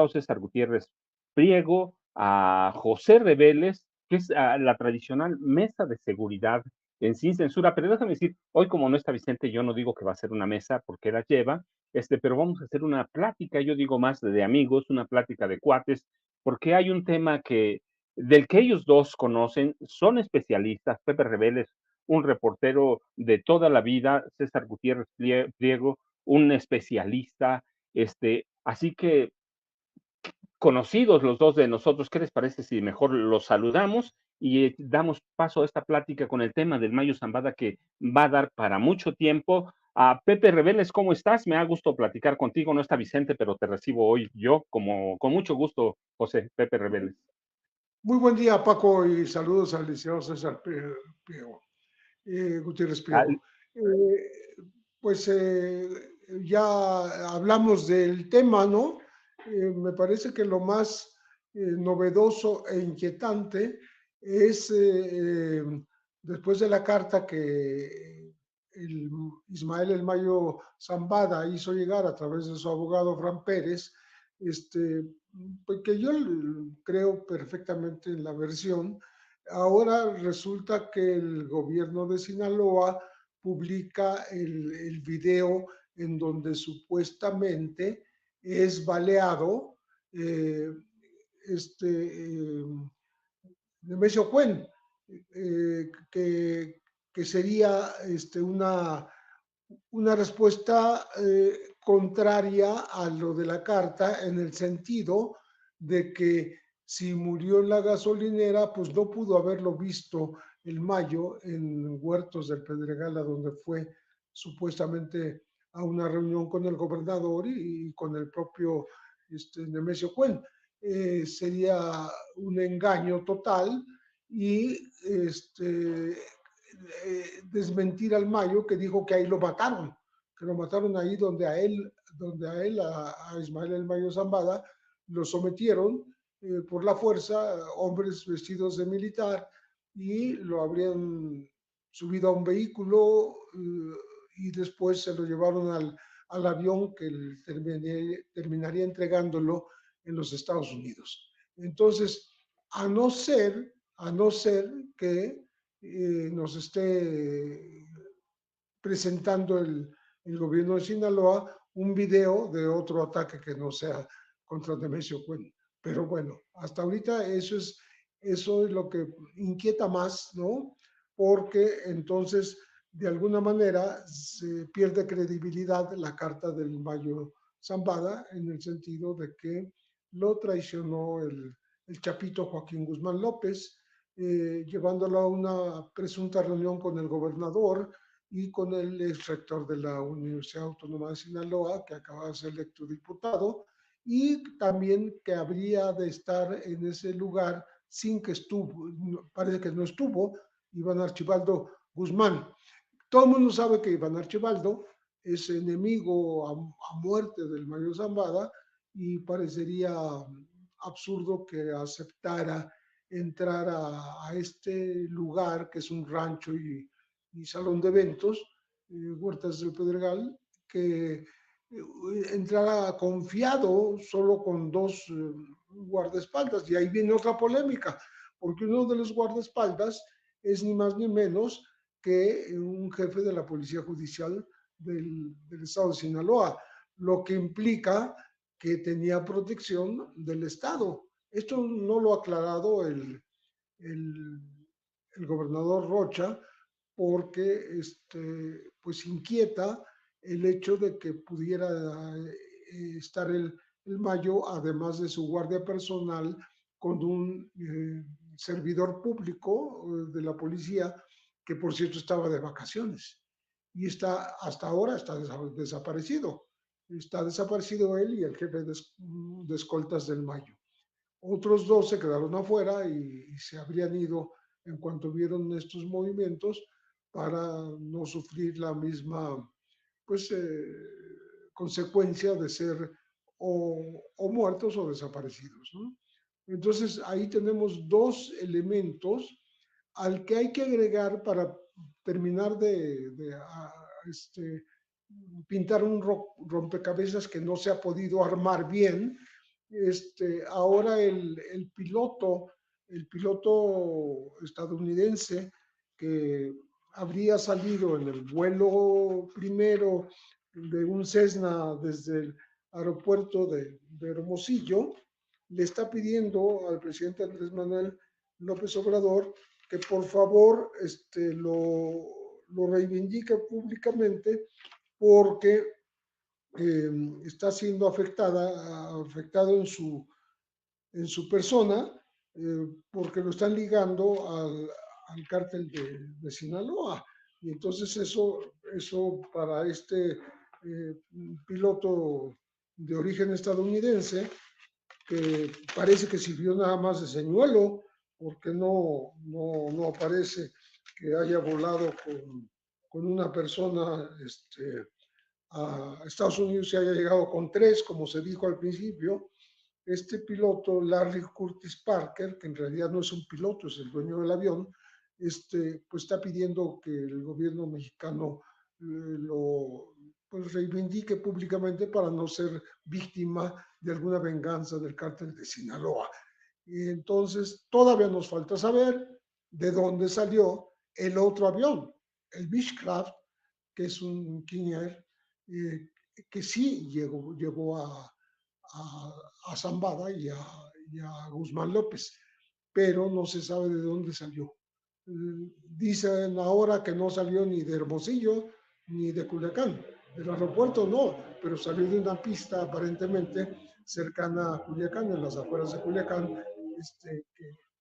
César Gutiérrez Priego, a José Reveles, que es la tradicional mesa de seguridad en Sin Censura. Pero déjame decir, hoy como no está Vicente, yo no digo que va a ser una mesa porque la lleva, pero vamos a hacer una plática, yo digo más de amigos, una plática de cuates, porque hay un tema del que ellos dos conocen, son especialistas. Pepe Reveles, un reportero de toda la vida, César Gutiérrez Priego, un especialista, así que conocidos los dos de nosotros, ¿qué les parece si mejor los saludamos y damos paso a esta plática con el tema del Mayo Zambada que va a dar para mucho tiempo? A Pepe Reveles, ¿cómo estás? Me ha gusto platicar contigo. No está Vicente, pero te recibo hoy yo como con mucho gusto, José Pepe Reveles. Muy buen día, Paco, y saludos al licenciado César Priego, Gutiérrez Ah, Priego. Pues ya hablamos del tema, ¿no? Me parece que lo más novedoso e inquietante es, después de la carta que Ismael El Mayo Zambada hizo llegar a través de su abogado Fran Pérez, este, porque yo creo perfectamente en la versión. Ahora resulta que el gobierno de Sinaloa publica el video en donde supuestamente es baleado eh, este, Nemesio Cuen, que sería una respuesta contraria a lo de la carta, en el sentido de que si murió en la gasolinera, pues no pudo haberlo visto el Mayo en Huertos del Pedregal, a donde fue supuestamente a una reunión con el gobernador y con el propio Nemesio Cuen. Sería un engaño total y desmentir al Mayo, que dijo que ahí que lo mataron ahí a Ismael El Mayo Zambada, lo sometieron por la fuerza, hombres vestidos de militar, y lo habrían subido a un vehículo y después se lo llevaron al avión que terminaría entregándolo en los Estados Unidos. Entonces, a no ser que nos esté presentando el gobierno de Sinaloa un video de otro ataque que no sea contra Nemesio Cuen. Pero bueno, hasta ahorita eso es lo que inquieta más, ¿no? Porque entonces, de alguna manera, se pierde credibilidad la carta del Mayo Zambada, en el sentido de que lo traicionó el chapito Joaquín Guzmán López, llevándolo a una presunta reunión con el gobernador y con el ex rector de la Universidad Autónoma de Sinaloa, que acaba de ser electo diputado, y también que habría de estar en ese lugar sin que estuvo, parece que no estuvo, Iván Archibaldo Guzmán. Todo el mundo sabe que Iván Archibaldo es enemigo a muerte del Mayo Zambada, y parecería absurdo que aceptara entrar a este lugar, que es un rancho y salón de eventos, Huertas del Pedregal, que entrara confiado solo con dos guardaespaldas. Y ahí viene otra polémica, porque uno de los guardaespaldas es ni más ni menos que un jefe de la Policía Judicial del Estado de Sinaloa, lo que implica que tenía protección del Estado. Esto no lo ha aclarado el, el gobernador Rocha, porque pues inquieta el hecho de que pudiera estar el Mayo, además de su guardia personal, con un servidor público de la policía, que por cierto estaba de vacaciones y hasta ahora está desaparecido. Está desaparecido él y el jefe de escoltas del Mayo. Otros dos se quedaron afuera y se habrían ido en cuanto vieron estos movimientos, para no sufrir la misma pues, consecuencia de ser o muertos o desaparecidos, ¿no? Entonces ahí tenemos dos elementos al que hay que agregar para terminar pintar un rompecabezas que no se ha podido armar bien, Ahora el piloto estadounidense que habría salido en el vuelo primero de un Cessna desde el aeropuerto de Hermosillo, le está pidiendo al presidente Andrés Manuel López Obrador que por favor lo reivindique públicamente porque está siendo afectado en su persona, porque lo están ligando al cártel de Sinaloa. Y entonces eso para piloto de origen estadounidense, que parece que sirvió nada más de señuelo, porque no aparece que haya volado con una persona a Estados Unidos y haya llegado con 3, como se dijo al principio. Este piloto, Larry Curtis Parker, que en realidad no es un piloto, es el dueño del avión, pues está pidiendo que el gobierno mexicano lo pues reivindique públicamente para no ser víctima de alguna venganza del cártel de Sinaloa. Y entonces todavía nos falta saber de dónde salió el otro avión, el Beechcraft, que es un King Air, que sí llegó a Zambada y a Guzmán López, pero no se sabe de dónde salió. Dicen ahora que no salió ni de Hermosillo ni de Culiacán. Del aeropuerto no, pero salió de una pista aparentemente cercana a Culiacán, en las afueras de Culiacán,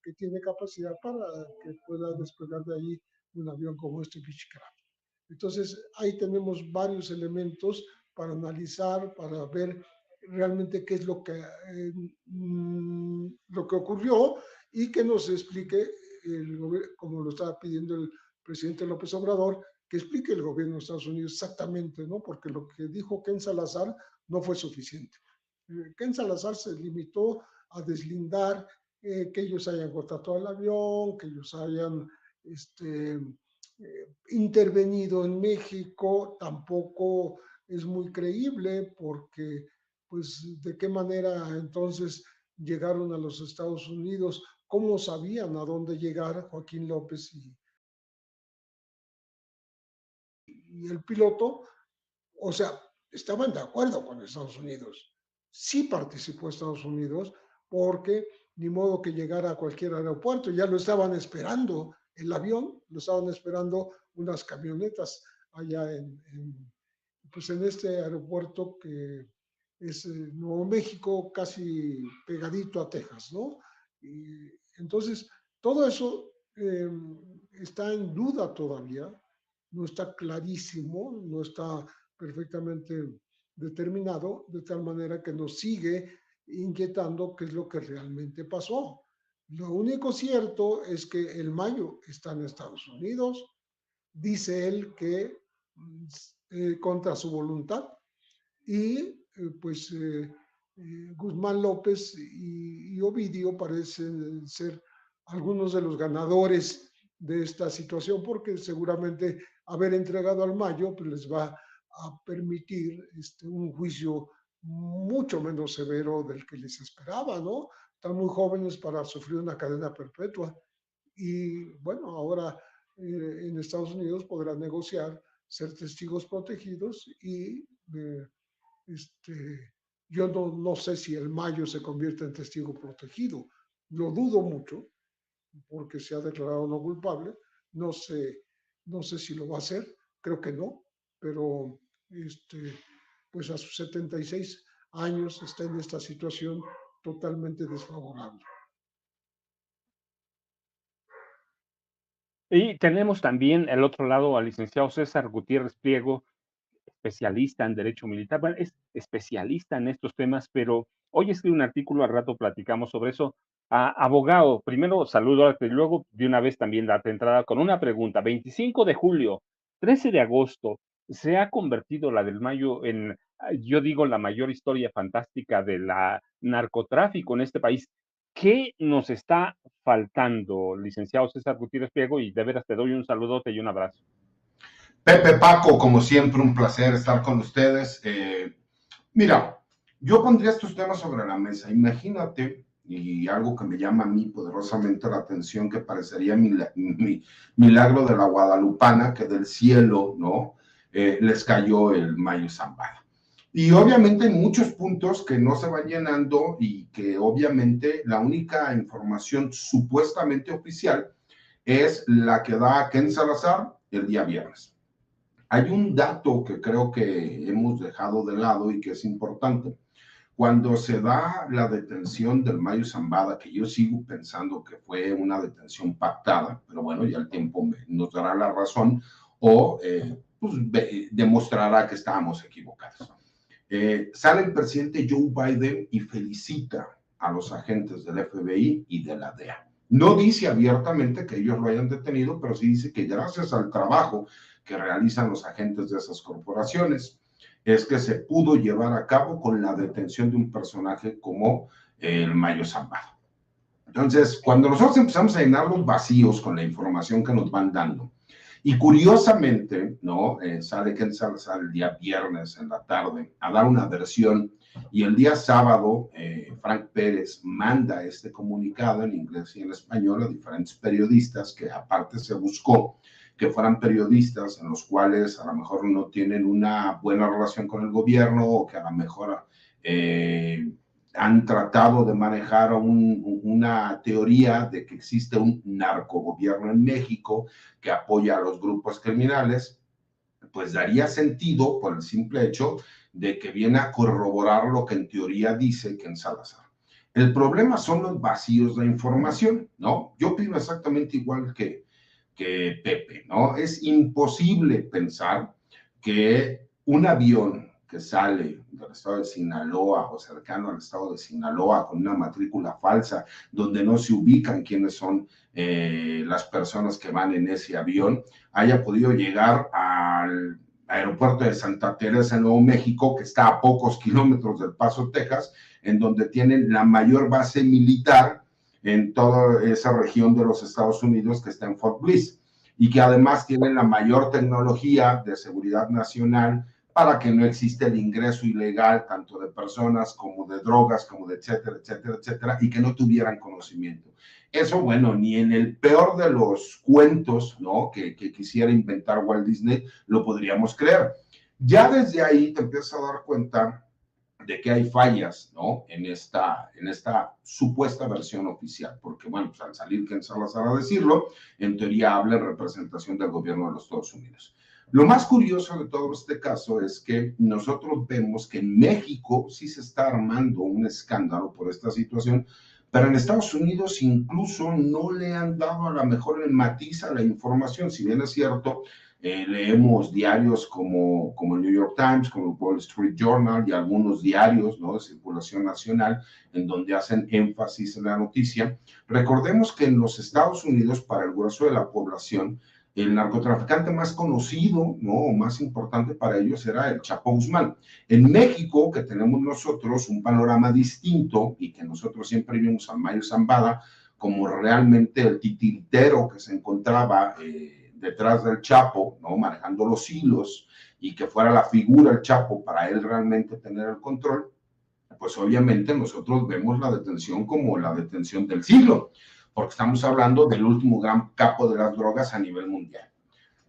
que tiene capacidad para que pueda despegar de ahí un avión como este Beechcraft. Entonces, ahí tenemos varios elementos para analizar, para ver realmente qué es lo que ocurrió y que nos explique, como lo estaba pidiendo el presidente López Obrador, que explique el gobierno de Estados Unidos exactamente, ¿no? Porque lo que dijo Ken Salazar no fue suficiente. Ken Salazar se limitó a deslindar que ellos hayan contratado el avión, que ellos hayan intervenido en México. Tampoco es muy creíble porque, pues, ¿de qué manera entonces llegaron a los Estados Unidos? ¿Cómo sabían a dónde llegar Joaquín López y el piloto? O sea, estaban de acuerdo con Estados Unidos. Sí participó Estados Unidos porque ni modo que llegara a cualquier aeropuerto, ya lo estaban esperando el avión, lo estaban esperando unas camionetas allá pues en este aeropuerto que es Nuevo México, casi pegadito a Texas, ¿no? Y entonces, todo eso está en duda todavía, no está clarísimo, no está perfectamente determinado, de tal manera que nos sigue inquietando qué es lo que realmente pasó. Lo único cierto es que el Mayo está en Estados Unidos, dice él que contra su voluntad, y Guzmán López y Ovidio parecen ser algunos de los ganadores de esta situación, porque seguramente haber entregado al Mayo pues les va a permitir un juicio mucho menos severo del que les esperaba, ¿no? Están muy jóvenes para sufrir una cadena perpetua. Y bueno, ahora en Estados Unidos podrán negociar ser testigos protegidos y yo no sé si el Mayo se convierte en testigo protegido. Lo dudo mucho porque se ha declarado no culpable. No sé si lo va a hacer, creo que no, pero pues a sus 76 años está en esta situación totalmente desfavorable. Y tenemos también el otro lado al licenciado César Gutiérrez Pliego, especialista en derecho militar. Bueno, es especialista en estos temas, pero hoy escribe un artículo, al rato platicamos sobre eso. Abogado, primero saludo y luego de una vez también date entrada con una pregunta. 25 de julio, 13 de agosto, se ha convertido la del Mayo en, yo digo, la mayor historia fantástica de la narcotráfico en este país. ¿Qué nos está faltando, licenciado César Gutiérrez Pliego? Y de veras te doy un saludote y un abrazo. Pepe, Paco, como siempre, un placer estar con ustedes. Mira, Yo pondría estos temas sobre la mesa. Imagínate, y algo que me llama a mí poderosamente la atención, que parecería milagro de la Guadalupana, que del cielo, ¿no? Les cayó el Mayo Zambada. Y obviamente hay muchos puntos que no se van llenando y que obviamente la única información supuestamente oficial es la que da Ken Salazar el día viernes. Hay un dato que creo que hemos dejado de lado y que es importante. Cuando se da la detención del Mayo Zambada, que yo sigo pensando que fue una detención pactada, pero bueno, ya el tiempo nos dará la razón o pues, demostrará que estábamos equivocados. Sale el presidente Joe Biden y felicita a los agentes del FBI y de la DEA. No dice abiertamente que ellos lo hayan detenido, pero sí dice que gracias al trabajo que realizan los agentes de esas corporaciones, es que se pudo llevar a cabo con la detención de un personaje como el Mayo Zambada. Entonces, cuando nosotros empezamos a llenar los vacíos con la información que nos van dando, y curiosamente, ¿no? Sale Ken Salazar el día viernes en la tarde a dar una versión, y el día sábado Frank Pérez manda este comunicado en inglés y en español a diferentes periodistas, que aparte se buscó que fueran periodistas en los cuales a lo mejor no tienen una buena relación con el gobierno, o que a lo mejor han tratado de manejar una teoría de que existe un narcogobierno en México que apoya a los grupos criminales. Pues daría sentido por el simple hecho de que viene a corroborar lo que en teoría dice Ken Salazar. El problema son los vacíos de información, ¿no? Yo opino exactamente igual que Pepe, ¿no? Es imposible pensar que un avión que sale del estado de Sinaloa o cercano al estado de Sinaloa con una matrícula falsa, donde no se ubican quiénes son las personas que van en ese avión, haya podido llegar al aeropuerto de Santa Teresa en Nuevo México, que está a pocos kilómetros del Paso, Texas, en donde tienen la mayor base militar en toda esa región de los Estados Unidos, que está en Fort Bliss, y que además tienen la mayor tecnología de seguridad nacional para que no exista el ingreso ilegal tanto de personas como de drogas, como de etcétera, etcétera, etcétera, y que no tuvieran conocimiento. Eso, bueno, ni en el peor de los cuentos, ¿no? que quisiera inventar Walt Disney, lo podríamos creer. Ya desde ahí te empiezas a dar cuenta de que hay fallas, ¿no? En esta supuesta versión oficial, porque, bueno, pues al salir Ken Salazar a decirlo, en teoría habla en representación del gobierno de los Estados Unidos. Lo más curioso de todo este caso es que nosotros vemos que en México sí se está armando un escándalo por esta situación, pero en Estados Unidos incluso no le han dado a la mejor el matiz a la información. Si bien es cierto, leemos diarios como el New York Times, como el Wall Street Journal y algunos diarios, ¿no?, de circulación nacional en donde hacen énfasis en la noticia. Recordemos que en los Estados Unidos, para el grueso de la población, el narcotraficante más conocido, ¿no?, o más importante para ellos era el Chapo Guzmán. En México, que tenemos nosotros un panorama distinto y que nosotros siempre vimos a Mayo Zambada como realmente el titiritero que se encontraba detrás del Chapo, ¿no?, manejando los hilos, y que fuera la figura del Chapo para él realmente tener el control, pues obviamente nosotros vemos la detención como la detención del siglo, porque estamos hablando del último gran capo de las drogas a nivel mundial.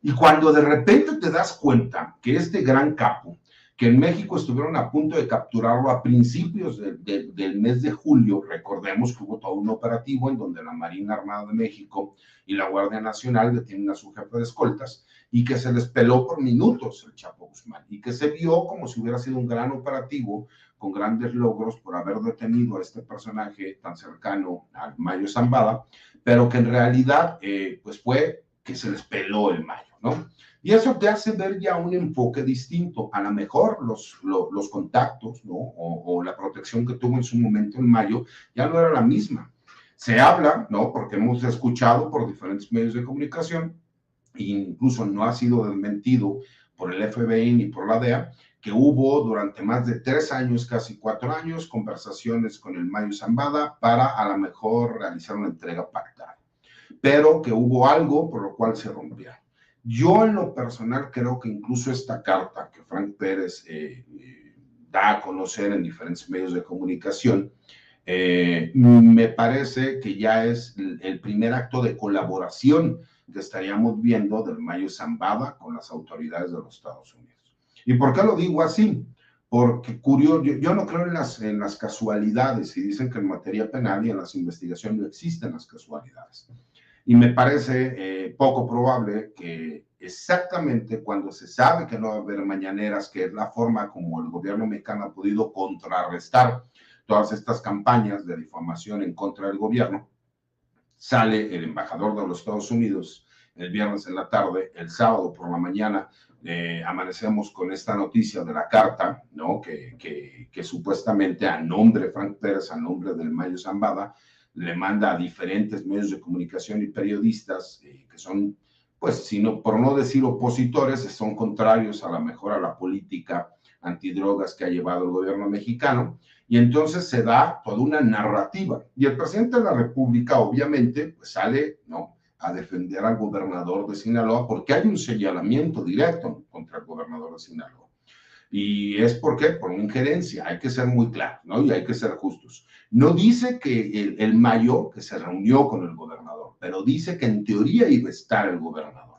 Y cuando de repente te das cuenta que este gran capo, que en México estuvieron a punto de capturarlo a principios del mes de julio, recordemos que hubo todo un operativo en donde la Marina Armada de México y la Guardia Nacional detienen a su jefe de escoltas, y que se les peló por minutos el Chapo Guzmán, y que se vio como si hubiera sido un gran operativo con grandes logros por haber detenido a este personaje tan cercano al Mayo Zambada, pero que en realidad pues fue que se les peló el Mayo, ¿no? Y eso te hace ver ya un enfoque distinto. A lo mejor los contactos, ¿no?, o la protección que tuvo en su momento el Mayo ya no era la misma. Se habla, ¿no?, porque hemos escuchado por diferentes medios de comunicación, e incluso no ha sido desmentido por el FBI ni por la DEA, que hubo durante más de 3 años, casi 4 años, conversaciones con el Mayo Zambada para a lo mejor realizar una entrega pactada, pero que hubo algo por lo cual se rompió. Yo en lo personal creo que incluso esta carta que Frank Pérez da a conocer en diferentes medios de comunicación, me parece que ya es el primer acto de colaboración que estaríamos viendo del Mayo Zambada con las autoridades de los Estados Unidos. ¿Y por qué lo digo así? Porque curioso, yo no creo en las casualidades, y dicen que en materia penal y en las investigaciones no existen las casualidades. Y me parece poco probable que exactamente cuando se sabe que no va a haber mañaneras, que es la forma como el gobierno mexicano ha podido contrarrestar todas estas campañas de difamación en contra del gobierno, sale el embajador de los Estados Unidos el viernes en la tarde, el sábado por la mañana amanecemos con esta noticia de la carta, ¿no? que supuestamente a nombre de Frank Pérez, a nombre del Mayo Zambada, le manda a diferentes medios de comunicación y periodistas que son, pues, sino, por no decir opositores, son contrarios a la mejor a la política antidrogas que ha llevado el gobierno mexicano, y entonces se da toda una narrativa, y el presidente de la República obviamente pues sale, ¿no?, a defender al gobernador de Sinaloa, porque hay un señalamiento directo contra el gobernador de Sinaloa. Y es porque por una injerencia, hay que ser muy claros, ¿no? Y hay que ser justos. No dice que el Mayo, que se reunió con el gobernador, pero dice que en teoría iba a estar el gobernador.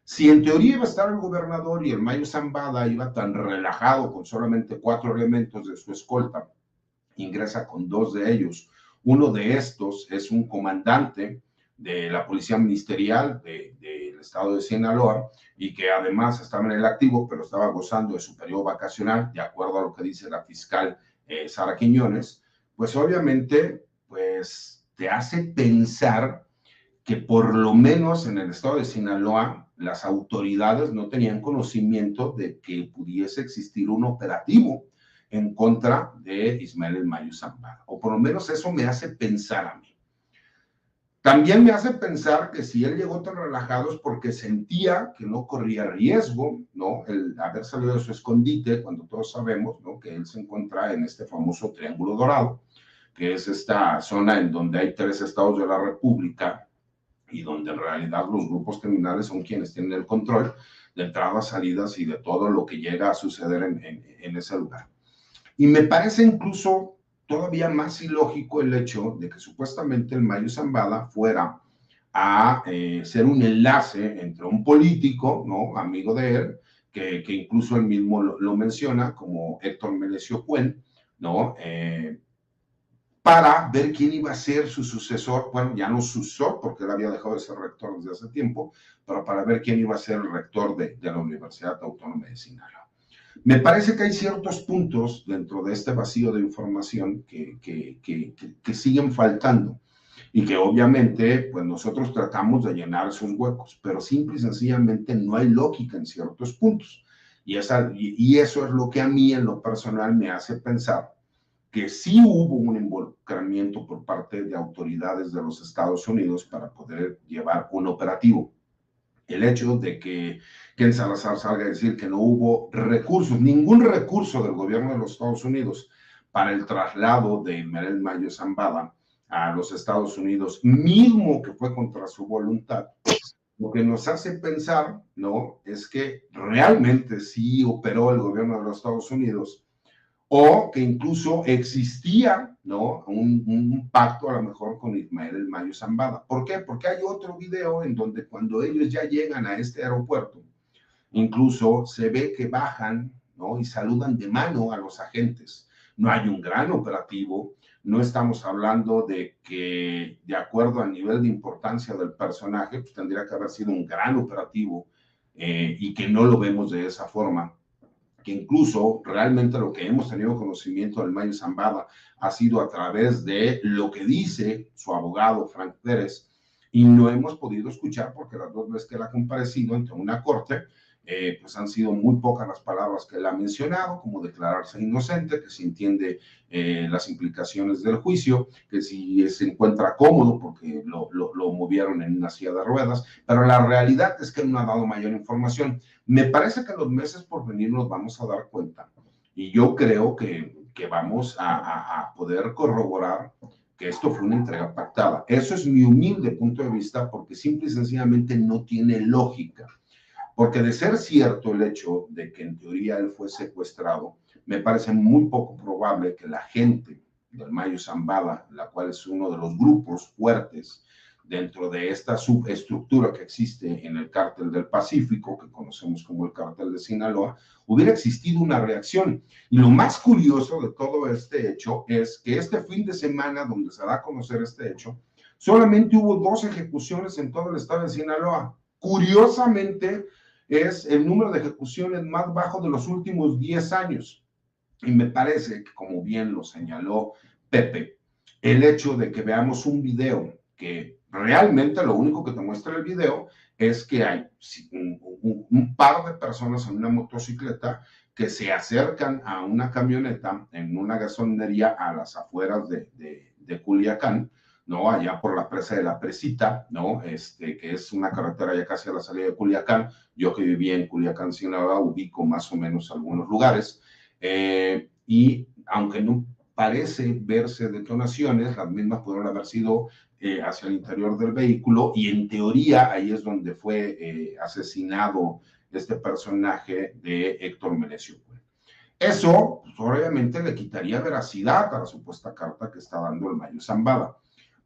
Si en teoría iba a estar el gobernador y el Mayo Zambada iba tan relajado con solamente 4 elementos de su escolta, ingresa con 2 de ellos. Uno de estos es un comandante de la Policía Ministerial del estado de Sinaloa, y que además estaba en el activo, pero estaba gozando de su periodo vacacional, de acuerdo a lo que dice la fiscal Sara Quiñones. Pues obviamente, pues te hace pensar que por lo menos en el estado de Sinaloa las autoridades no tenían conocimiento de que pudiese existir un operativo en contra de Ismael El Mayo Zambada, o por lo menos eso me hace pensar a mí. También me hace pensar que si él llegó tan relajado es porque sentía que no corría riesgo, ¿no?, el haber salido de su escondite, cuando todos sabemos, ¿no?, que él se encuentra en este famoso Triángulo Dorado, que es esta zona en donde hay 3 estados de la República y donde en realidad los grupos criminales son quienes tienen el control de entradas, salidas y de todo lo que llega a suceder en ese lugar. Y me parece incluso todavía más ilógico el hecho de que supuestamente el Mayo Zambada fuera a ser un enlace entre un político, ¿no?, amigo de él, que incluso él mismo lo menciona, como Héctor Melesio Cuen, ¿no?, para ver quién iba a ser su sucesor, bueno, ya no sucesor, porque él había dejado de ser rector desde hace tiempo, pero para ver quién iba a ser el rector de la Universidad Autónoma de Sinaloa. Me parece que hay ciertos puntos dentro de este vacío de información que siguen faltando, y que obviamente pues nosotros tratamos de llenar esos huecos, pero simple y sencillamente no hay lógica en ciertos puntos. Y eso es lo que a mí en lo personal me hace pensar que sí hubo un involucramiento por parte de autoridades de los Estados Unidos para poder llevar un operativo. El hecho de que Ken Salazar salga a decir que no hubo recursos, ningún recurso del gobierno de los Estados Unidos para el traslado de Ismael Mayo Zambada a los Estados Unidos, mismo que fue contra su voluntad, lo que nos hace pensar, ¿no?, es que realmente sí operó el gobierno de los Estados Unidos, o que incluso existía, ¿no?, un pacto a lo mejor con Ismael El Mayo Zambada. ¿Por qué? Porque hay otro video en donde cuando ellos ya llegan a este aeropuerto, incluso se ve que bajan, ¿no?, y saludan de mano a los agentes. No hay un gran operativo, no estamos hablando de que, de acuerdo al nivel de importancia del personaje, pues tendría que haber sido un gran operativo, y que no lo vemos de esa forma, que incluso realmente lo que hemos tenido conocimiento del Mayo Zambada ha sido a través de lo que dice su abogado Frank Pérez, y no hemos podido escuchar porque las 2 veces que él ha comparecido ante una corte, pues han sido muy pocas las palabras que él ha mencionado, como declararse inocente, que se entiende las implicaciones del juicio, que si se encuentra cómodo porque lo movieron en una silla de ruedas, pero la realidad es que él no ha dado mayor información. Me parece que en los meses por venir nos vamos a dar cuenta, y yo creo que vamos a poder corroborar que esto fue una entrega pactada. Eso es mi humilde punto de vista, porque simple y sencillamente no tiene lógica. Porque de ser cierto el hecho de que en teoría él fue secuestrado, me parece muy poco probable que la gente del Mayo Zambada, la cual es uno de los grupos fuertes dentro de esta subestructura que existe en el cártel del Pacífico, que conocemos como el cártel de Sinaloa, hubiera existido una reacción. Y lo más curioso de todo este hecho es que este fin de semana, donde se da a conocer este hecho, solamente hubo 2 ejecuciones en todo el estado de Sinaloa. Curiosamente, es el número de ejecuciones más bajo de los últimos 10 años. Y me parece que, como bien lo señaló Pepe, el hecho de que veamos un video que realmente lo único que te muestra el video es que hay un par de personas en una motocicleta que se acercan a una camioneta en una gasolinería a las afueras de Culiacán, ¿no? Allá por la presa de la Presita, ¿no? Que es una carretera ya casi a la salida de Culiacán. Yo que viví en Culiacán, Sinaloa, ubico más o menos algunos lugares. Y aunque no parece verse detonaciones, las mismas pudieron haber sido hacia el interior del vehículo, y en teoría ahí es donde fue asesinado este personaje de Héctor Melesio. Eso, pues, obviamente le quitaría veracidad a la supuesta carta que está dando el Mayo Zambada.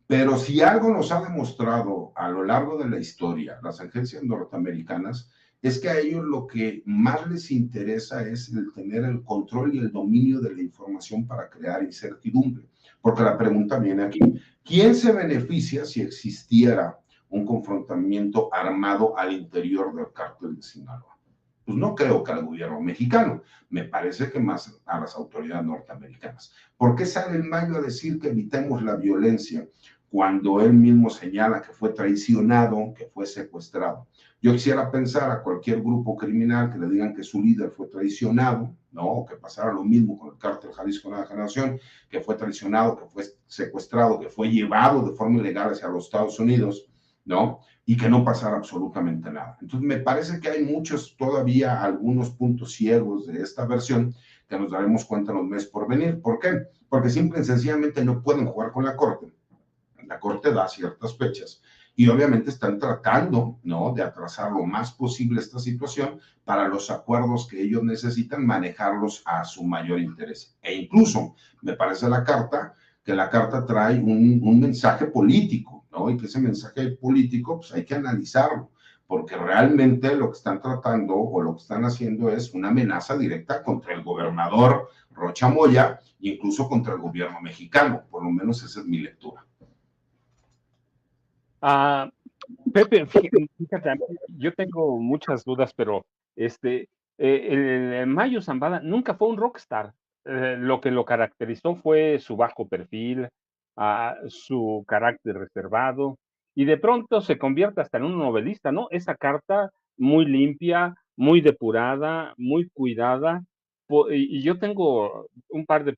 Pero si algo nos ha demostrado a lo largo de la historia las agencias norteamericanas, es que a ellos lo que más les interesa es el tener el control y el dominio de la información para crear incertidumbre. Porque la pregunta viene aquí: ¿quién se beneficia si existiera un confrontamiento armado al interior del cártel de Sinaloa? Pues no creo que al gobierno mexicano, me parece que más a las autoridades norteamericanas. ¿Por qué sale el Mayo a decir que evitemos la violencia cuando él mismo señala que fue traicionado, que fue secuestrado? Yo quisiera pensar a cualquier grupo criminal que le digan que su líder fue traicionado, ¿no? O que pasara lo mismo con el cártel Jalisco Nueva Generación, que fue traicionado, que fue secuestrado, que fue llevado de forma ilegal hacia los Estados Unidos, ¿no? Y que no pasara absolutamente nada. Entonces, me parece que hay muchos, todavía algunos puntos ciegos de esta versión que nos daremos cuenta en los meses por venir. ¿Por qué? Porque simple y sencillamente no pueden jugar con la Corte. La Corte da ciertas fechas y obviamente están tratando, ¿no?, de atrasar lo más posible esta situación para los acuerdos que ellos necesitan, manejarlos a su mayor interés. E incluso, me parece que la carta trae un mensaje político, ¿no? Y que ese mensaje político, pues hay que analizarlo, porque realmente lo que están tratando o lo que están haciendo es una amenaza directa contra el gobernador Rocha Moya, incluso contra el gobierno mexicano. Por lo menos esa es mi lectura. Ah, Pepe, fíjate, yo tengo muchas dudas, pero el Mayo Zambada nunca fue un rockstar. Lo que lo caracterizó fue su bajo perfil, su carácter reservado, y de pronto se convierte hasta en un novelista, ¿no? Esa carta muy limpia, muy depurada, muy cuidada. Y yo tengo un par de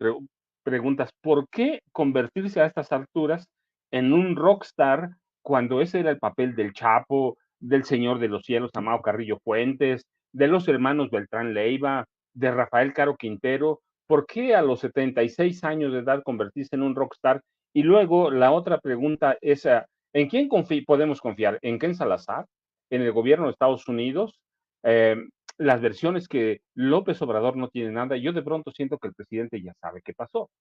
preguntas. ¿Por qué convertirse a estas alturas en un rockstar cuando ese era el papel del Chapo, del Señor de los Cielos, Amado Carrillo Fuentes, de los hermanos Beltrán Leiva, de Rafael Caro Quintero? ¿Por qué a los 76 años de edad convertirse en un rockstar? Y luego la otra pregunta es, ¿en quién podemos confiar? ¿En Ken Salazar? ¿En el gobierno de Estados Unidos? Eh, las versiones que López Obrador no tiene nada, yo de pronto siento que el presidente ya sabe qué pasó.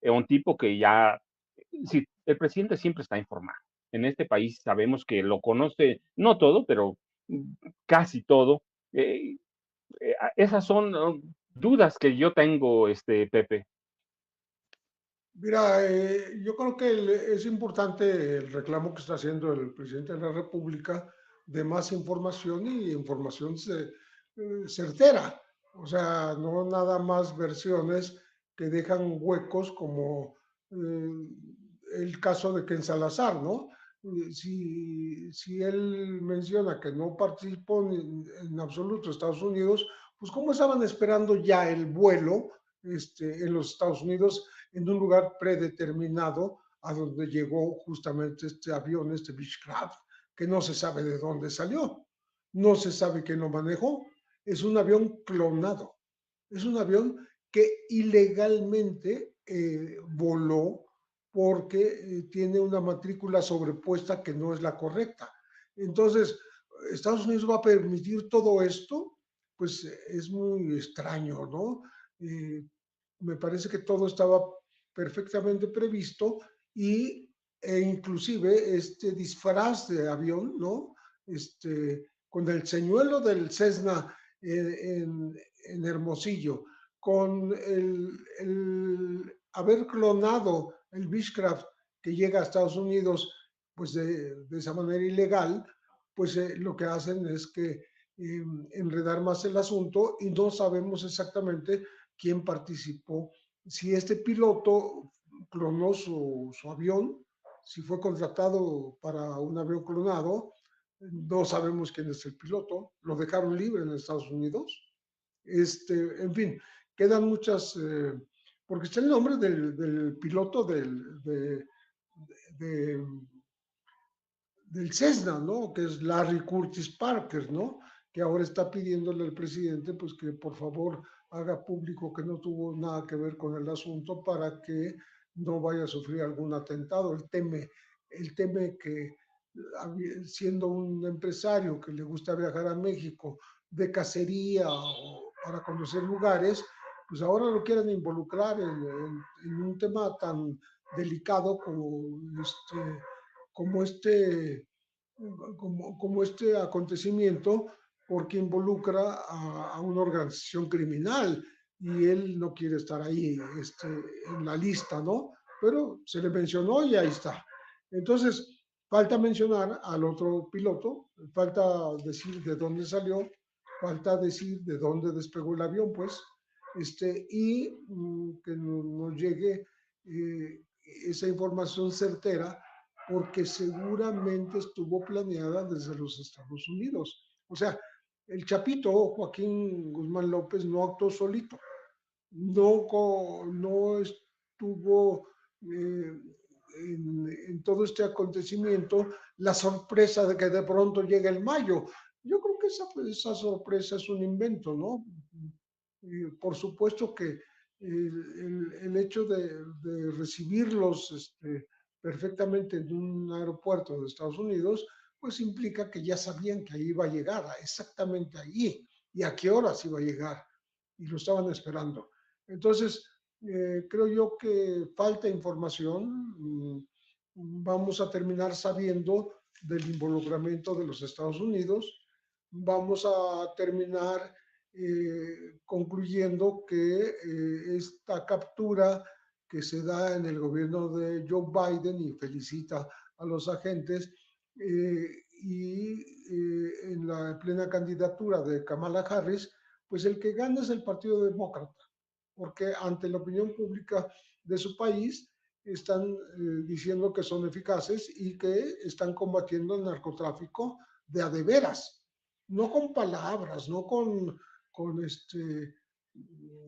Un tipo que ya, sí, el presidente siempre está informado. En este país sabemos que lo conoce, no todo, pero casi todo. Eh, Esas son dudas que yo tengo, Pepe. Mira, yo creo que es importante el reclamo que está haciendo el presidente de la República de más información y información certera. O sea, no nada más versiones que dejan huecos como el caso de Ken Salazar, ¿no? Si él menciona que no participó en absoluto en Estados Unidos, pues ¿cómo estaban esperando ya el vuelo en los Estados Unidos en un lugar predeterminado a donde llegó justamente este avión, este Beechcraft, que no se sabe de dónde salió, no se sabe quién lo manejó, es un avión clonado, es un avión que ilegalmente voló porque tiene una matrícula sobrepuesta que no es la correcta. Entonces, ¿Estados Unidos va a permitir todo esto? Pues es muy extraño, ¿no? Eh, Me parece que todo estaba perfectamente previsto e inclusive este disfraz de avión, ¿no? Con el señuelo del Cessna en Hermosillo, con haber clonado el Beechcraft que llega a Estados Unidos, pues de esa manera ilegal, pues lo que hacen es que enredar más el asunto y no sabemos exactamente quién participó. Si este piloto clonó su avión, si fue contratado para un avión clonado, no sabemos quién es el piloto, lo dejaron libre en Estados Unidos. En fin, quedan muchas, porque está el nombre del piloto de, del Cessna, ¿no? Que es Larry Curtis Parker, ¿no? Que ahora está pidiéndole al presidente, pues que por favor haga público que no tuvo nada que ver con el asunto para que no vaya a sufrir algún atentado. Él teme que siendo un empresario que le gusta viajar a México de cacería o para conocer lugares, pues ahora lo quieren involucrar en un tema tan delicado como este, como este acontecimiento, porque involucra a una organización criminal y él no quiere estar ahí en la lista, ¿no? Pero se le mencionó y ahí está. Entonces, falta mencionar al otro piloto, falta decir de dónde salió, falta decir de dónde despegó el avión, pues, que nos llegue esa información certera, porque seguramente estuvo planeada desde los Estados Unidos. O sea, el Chapito Joaquín Guzmán López no actuó solito, no estuvo en todo este acontecimiento la sorpresa de que de pronto llega el mayo. Yo creo que esa sorpresa es un invento, ¿no? Por supuesto que el hecho de recibirlos perfectamente en un aeropuerto de Estados Unidos, pues implica que ya sabían que ahí iba a llegar, exactamente allí, y a qué horas iba a llegar, y lo estaban esperando. Entonces, creo yo que falta información. Vamos a terminar sabiendo del involucramiento de los Estados Unidos. Vamos a terminar concluyendo que esta captura que se da en el gobierno de Joe Biden y felicita a los agentes en la plena candidatura de Kamala Harris, pues el que gana es el Partido Demócrata, porque ante la opinión pública de su país están diciendo que son eficaces y que están combatiendo el narcotráfico de a de veras, no con palabras, no con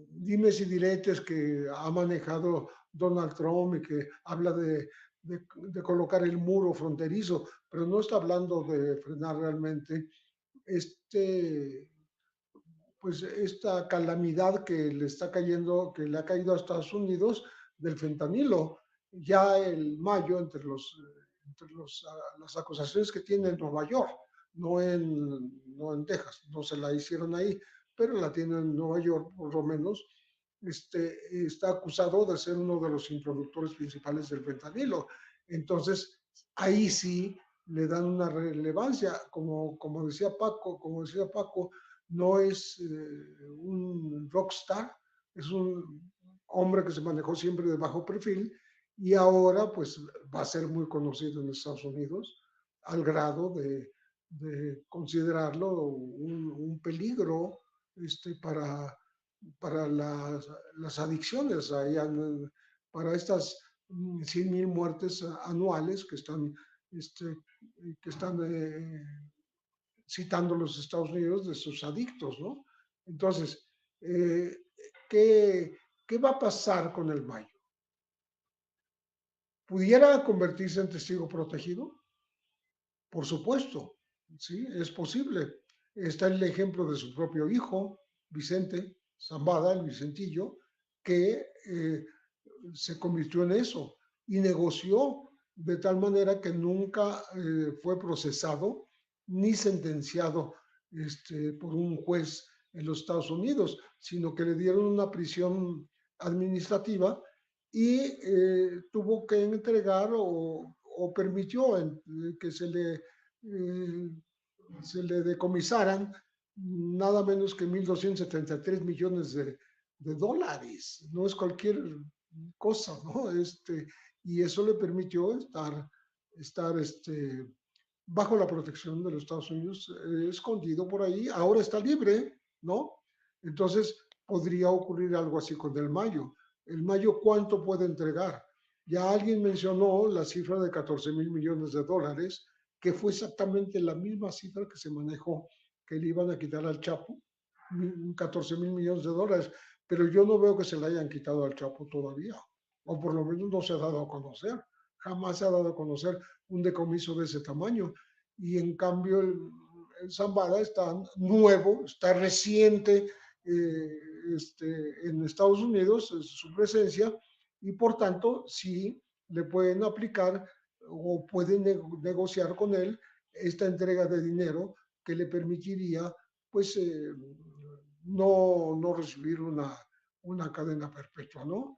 dimes y diretes que ha manejado Donald Trump y que habla de colocar el muro fronterizo, pero no está hablando de frenar realmente pues esta calamidad que le está cayendo, que le ha caído a Estados Unidos del fentanilo. Ya el mayo, las acusaciones que tiene en Nueva York, no en Texas, no se la hicieron ahí, pero la tiene en Nueva York por lo menos, está acusado de ser uno de los introductores principales del fentanilo. Entonces, ahí sí le dan una relevancia, como decía Paco, no es un rockstar, es un hombre que se manejó siempre de bajo perfil y ahora pues va a ser muy conocido en Estados Unidos al grado de considerarlo un peligro para las adicciones, para estas 100,000 muertes anuales este, que están citando los Estados Unidos de sus adictos, ¿no? Entonces, eh, ¿qué va a pasar con el mayo? ¿Pudiera convertirse en testigo protegido? Por supuesto, sí, es posible. Está el ejemplo de su propio hijo, Vicente Zambada, el Vicentillo, que se convirtió en eso y negoció de tal manera que nunca fue procesado ni sentenciado por un juez en los Estados Unidos, sino que le dieron una prisión administrativa y tuvo que entregar o permitió que se le decomisaran nada menos que 1.273 millones de dólares. No es cualquier cosa, ¿no? Y eso le permitió estar bajo la protección de los Estados Unidos, escondido por ahí. Ahora está libre, ¿no? Entonces podría ocurrir algo así con el Mayo. El Mayo, ¿cuánto puede entregar? Ya alguien mencionó la cifra de 14,000 millones de dólares, que fue exactamente la misma cifra que se manejó, que le iban a quitar al Chapo, 14,000 millones de dólares, pero yo no veo que se le hayan quitado al Chapo todavía, o por lo menos no se ha dado a conocer, jamás se ha dado a conocer un decomiso de ese tamaño, y en cambio el Zambada está nuevo, está reciente en Estados Unidos, su presencia, y por tanto sí le pueden aplicar o pueden negociar con él esta entrega de dinero que le permitiría pues no recibir una cadena perpetua, ¿no?